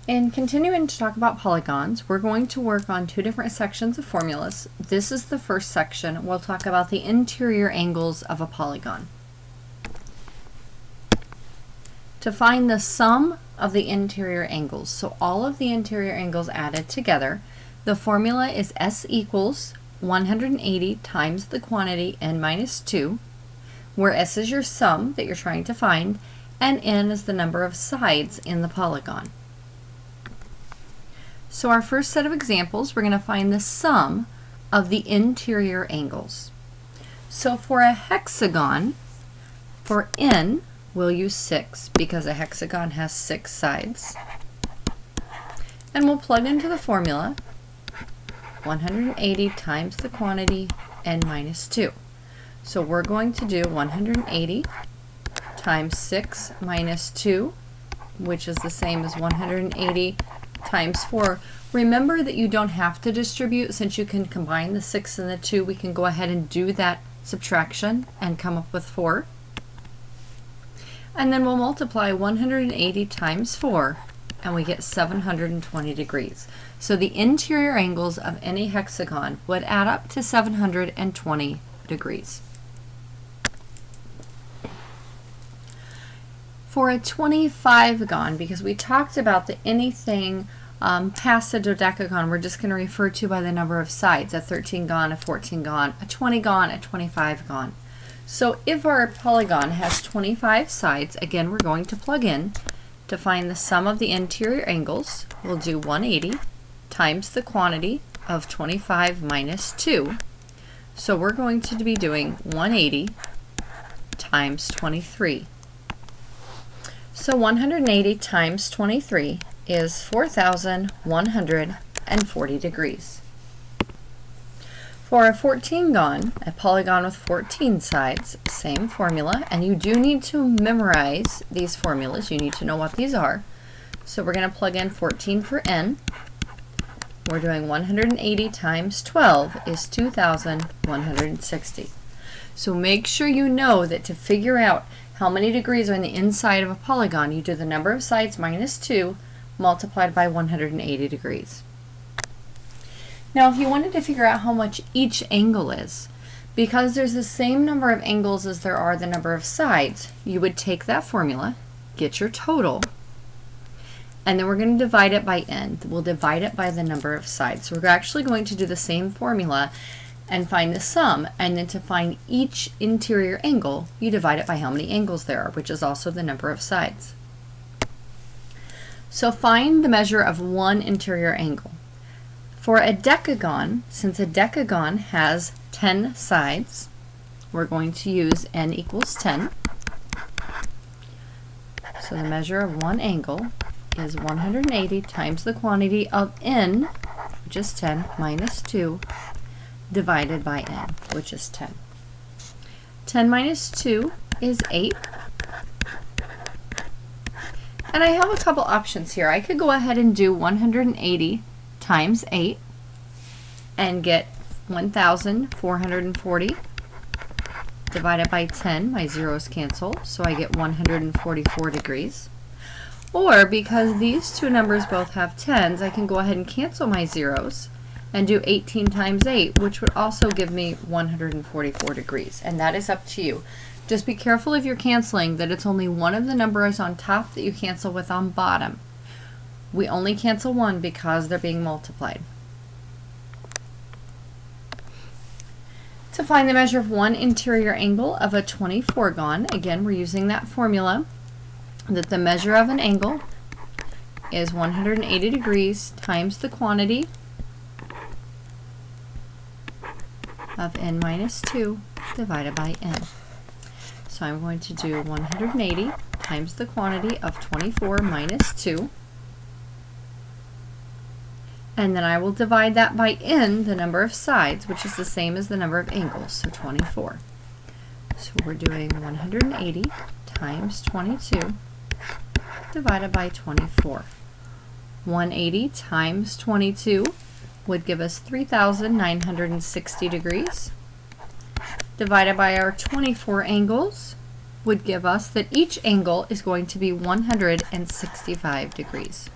In continuing to talk about polygons, we're going to work on two different sections of formulas. This is the first section. We'll talk about the interior angles of a polygon. To find the sum of the interior angles, so all of the interior angles added together, the formula is S equals 180 times the quantity n minus 2, where S is your sum that you're trying to find, and n is the number of sides in the polygon. So our first set of examples, we're going to find the sum of the interior angles. So for a hexagon, for n, we'll use 6 because a hexagon has 6 sides. And we'll plug into the formula 180 times the quantity n minus 2. So we're going to do 180 times 6 minus 2, which is the same as 180 times 4. Remember that you don't have to distribute. Since you can combine the 6 and the 2, we can go ahead and do that subtraction and come up with 4. And then we'll multiply 180 times 4, and we get 720 degrees. So the interior angles of any hexagon would add up to 720 degrees. For a 25gon, because we talked about that anything past a dodecagon we're just going to refer to by the number of sides, a 13gon, a 14gon, a 20gon, a 25gon. So if our polygon has 25 sides, again we're going to plug in to find the sum of the interior angles. We'll do 180 times the quantity of 25 minus 2. So we're going to be doing 180 times 23. So 180 times 23 is 4,140 degrees. For a 14gon, a polygon with 14 sides, same formula, and you do need to memorize these formulas. You need to know what these are. So we're going to plug in 14 for n. We're doing 180 times 12 is 2,160. So make sure you know that to figure out how many degrees are on the inside of a polygon, you do the number of sides minus 2 multiplied by 180 degrees. Now if you wanted to figure out how much each angle is, because there's the same number of angles as there are the number of sides, you would take that formula, get your total, and then we're going to divide it by n. We'll divide it by the number of sides. So we're actually going to do the same formula and find the sum, and then to find each interior angle, you divide it by how many angles there are, which is also the number of sides. So find the measure of one interior angle. For a decagon, since a decagon has 10 sides, we're going to use n equals 10. So the measure of one angle is 180 times the quantity of n, which is 10, minus 2, divided by n, which is 10. 10 minus 2 is 8. And I have a couple options here. I could go ahead and do 180 times 8 and get 1,440 divided by 10. My zeros cancel, so I get 144 degrees. Or because these two numbers both have 10s, I can go ahead and cancel my zeros and do 18 times 8, which would also give me 144 degrees. And that is up to you. Just be careful if you're canceling that it's only one of the numbers on top that you cancel with on bottom. We only cancel one because they're being multiplied. To find the measure of one interior angle of a 24gon, again we're using that formula that the measure of an angle is 180 degrees times the quantity of n minus 2 divided by n. So I'm going to do 180 times the quantity of 24 minus 2. And then I will divide that by n, the number of sides, which is the same as the number of angles, so 24. So we're doing 180 times 22 divided by 24. 180 times 22 would give us 3,960 degrees. Divided by our 24 angles would give us that each angle is going to be 165 degrees.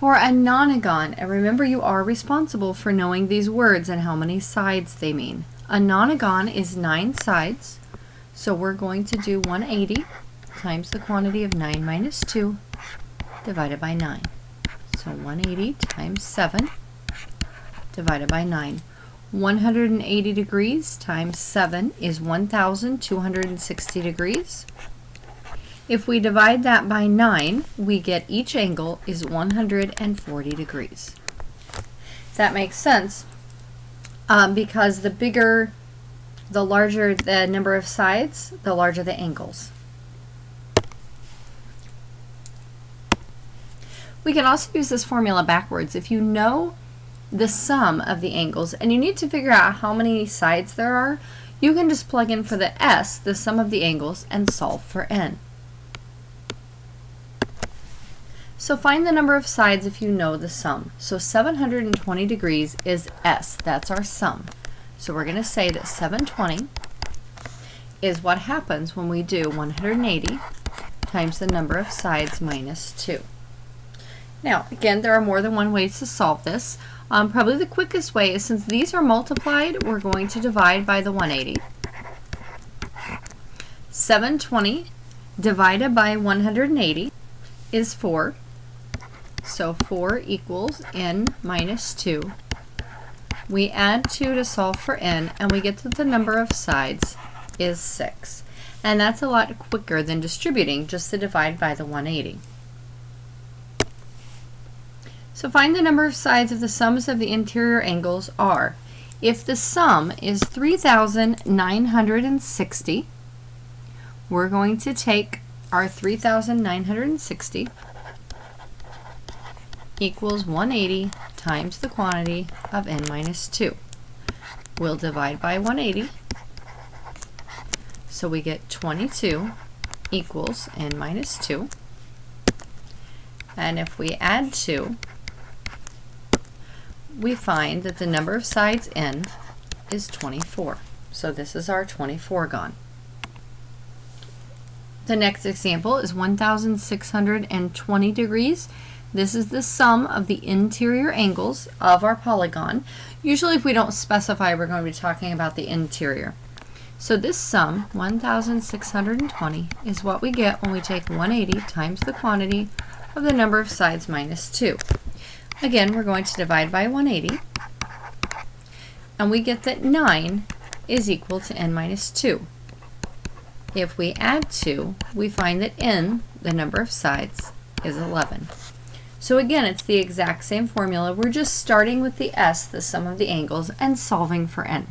For a nonagon, and remember you are responsible for knowing these words and how many sides they mean. A nonagon is 9 sides, so we're going to do 180 times the quantity of 9 minus 2 divided by 9. So 180 times 7 divided by 9. 180 degrees times 7 is 1,260 degrees. If we divide that by 9, we get each angle is 140 degrees. That makes sense because the larger the number of sides, the larger the angles. We can also use this formula backwards. If you know the sum of the angles and you need to figure out how many sides there are, you can just plug in for the s, the sum of the angles, and solve for n. So find the number of sides if you know the sum. So 720 degrees is s, that's our sum. So we're going to say that 720 is what happens when we do 180 times the number of sides minus 2. Now, again, there are more than one way to solve this. Probably the quickest way is, since these are multiplied, we're going to divide by the 180. 720 divided by 180 is 4. So 4 equals n minus 2. We add 2 to solve for n, and we get that the number of sides is 6. And that's a lot quicker than distributing just to divide by the 180. So find the number of sides if the sums of the interior angles are. If the sum is 3,960, we're going to take our 3,960 equals 180 times the quantity of n minus 2. We'll divide by 180, so we get 22 equals n minus 2. And if we add 2, we find that the number of sides n is 24. So this is our 24gon. The next example is 1,620 degrees. This is the sum of the interior angles of our polygon. Usually if we don't specify, we're going to be talking about the interior. So this sum, 1,620, is what we get when we take 180 times the quantity of the number of sides minus 2. Again, we're going to divide by 180, and we get that 9 is equal to n minus 2. If we add 2, we find that n, the number of sides, is 11. So again, it's the exact same formula. We're just starting with the s, the sum of the angles, and solving for n.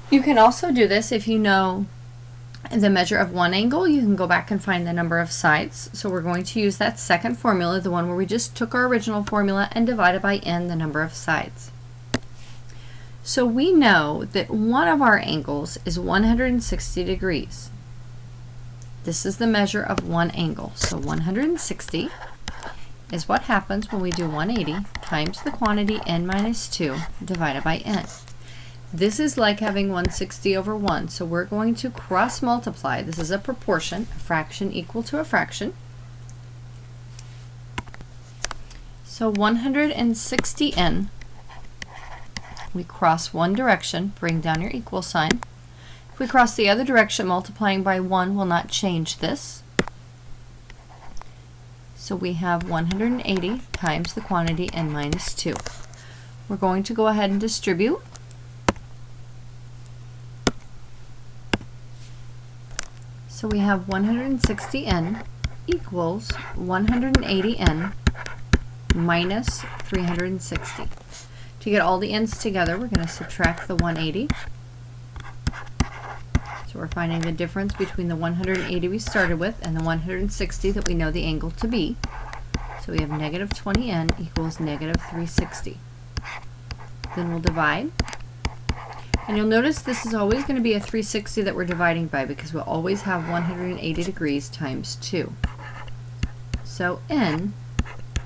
You can also do this if you know the measure of one angle. You can go back and find the number of sides. So we're going to use that second formula, the one where we just took our original formula and divided by n, the number of sides. So we know that one of our angles is 160 degrees. This is the measure of one angle. So 160 is what happens when we do 180 times the quantity n minus 2 divided by n. This is like having 160 over 1, so we're going to cross multiply. This is a proportion, a fraction equal to a fraction. So 160n, we cross one direction, bring down your equal sign. If we cross the other direction, multiplying by 1 will not change this. So we have 180 times the quantity n minus 2. We're going to go ahead and distribute. So we have 160n equals 180n minus 360. To get all the n's together, we're going to subtract the 180. So we're finding the difference between the 180 we started with and the 160 that we know the angle to be. So we have negative 20n equals negative 360. Then we'll divide. And you'll notice this is always going to be a 360 that we're dividing by, because we'll always have 180 degrees times 2. So n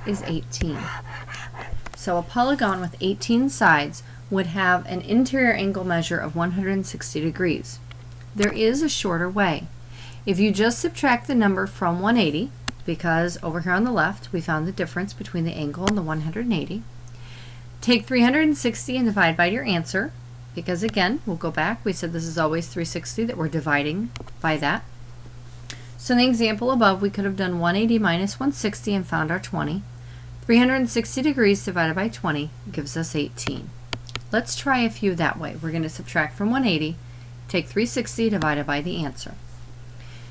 is 18. So a polygon with 18 sides would have an interior angle measure of 160 degrees. There is a shorter way. If you just subtract the number from 180, because over here on the left we found the difference between the angle and the 180. Take 360 and divide by your answer, because again, we'll go back, we said this is always 360 that we're dividing by that. So in the example above, we could have done 180 minus 160 and found our 20. 360 degrees divided by 20 gives us 18. Let's try a few that way. We're going to subtract from 180, take 360 divided by the answer.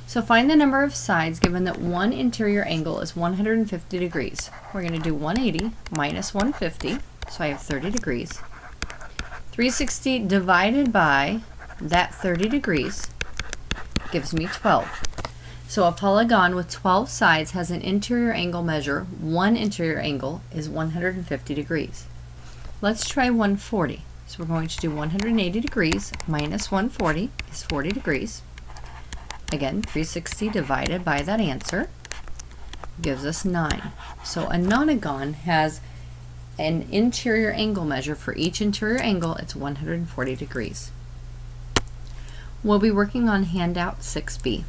So find the number of sides given that one interior angle is 150 degrees. We're going to do 180 minus 150, so I have 30 degrees. 360 divided by that 30 degrees gives me 12. So a polygon with 12 sides has an interior angle measure. One interior angle is 150 degrees. Let's try 140. So we're going to do 180 degrees minus 140 is 40 degrees. Again, 360 divided by that answer gives us 9. So a nonagon has an interior angle measure. For each interior angle, it's 140 degrees. We'll be working on handout 6B.